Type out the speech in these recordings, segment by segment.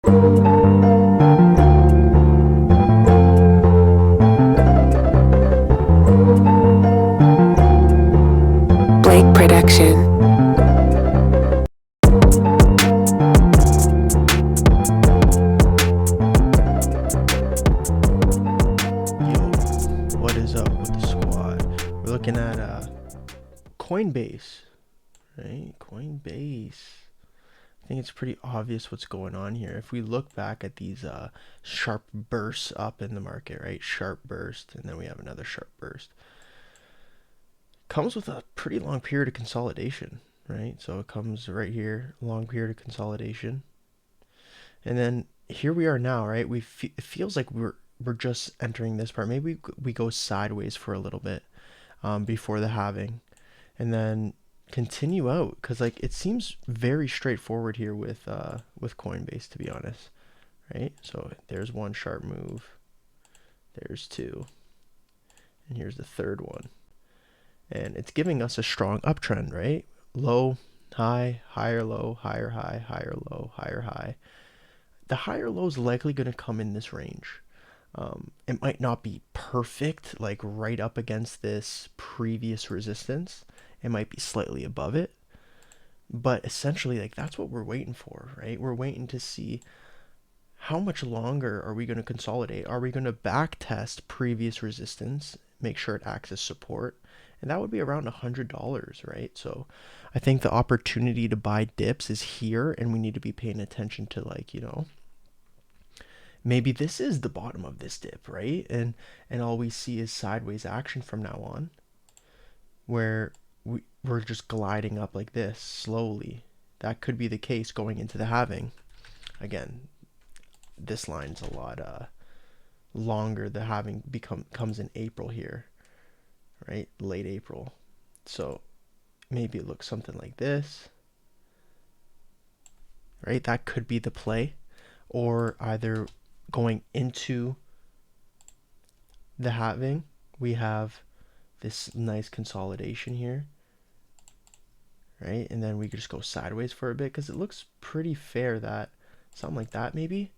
Production. Yo, what is up with the squad? We're looking at Coinbase, right? Coinbase. I think it's pretty obvious what's going on here. If we look back at these sharp bursts up in the market, right? Sharp burst, and then we have another sharp burst. Comes with a pretty long period of consolidation, right? So it comes right here, long period of consolidation. And then here we are now, right? It feels like we're just entering this part. Maybe we go sideways for a little bit before the halving, and then continue out, because like it seems very straightforward here with Coinbase, to be honest, right? So there's one sharp move, there's two, and here's the third one, and it's giving us a strong uptrend, right? Low, high, higher low, higher high, higher low, higher high. The higher low is likely going to come in this range. It might not be perfect, like right up against this previous resistance. It might be slightly above it, but essentially, like, that's what we're waiting for, right? We're waiting to see how much longer are we going to consolidate. Are we going to back test previous resistance, make sure it acts as support? And that would be around $100, right? So I think the opportunity to buy dips is here, and we need to be paying attention to, like, maybe this is the bottom of this dip, right? And all we see is sideways action from now on, where we're just gliding up like this slowly. That could be the case going into the halving. Again, this line's a lot longer. The halving comes in April here, right? Late April. So maybe it looks something like this, right? That could be the play, or either going into the halving, we have this nice consolidation here, right? And then we could just go sideways for a bit, because it looks pretty fair, that something like that maybe.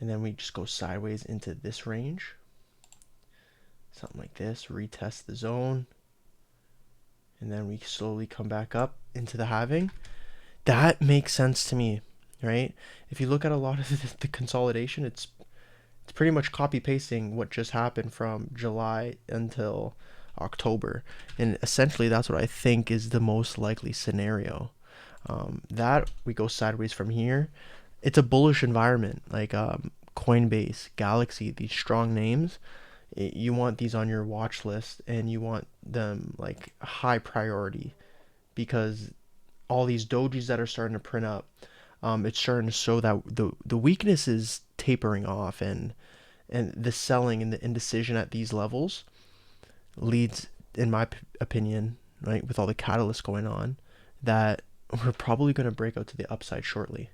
And then we just go sideways into this range, something like this, retest the zone, and then we slowly come back up into the halving. That makes sense to me, right? If you look at a lot of the consolidation, it's pretty much copy pasting what just happened from July until October, and essentially that's what I think is the most likely scenario. That we go sideways from here. It's a bullish environment, like Coinbase, Galaxy, these strong names. You want these on your watch list, and you want them like high priority, because all these dojis that are starting to print up, it's starting to show that the weakness is tapering off, and the selling and the indecision at these levels leads, in my opinion, right, with all the catalysts going on, that we're probably going to break out to the upside shortly.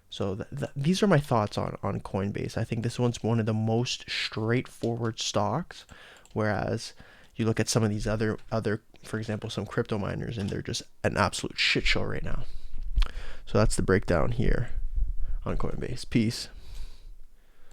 So these are my thoughts on Coinbase. I think this one's one of the most straightforward stocks, whereas you look at some of these other, for example, some crypto miners, and they're just an absolute shit show right now. So that's the breakdown here on Coinbase. Peace.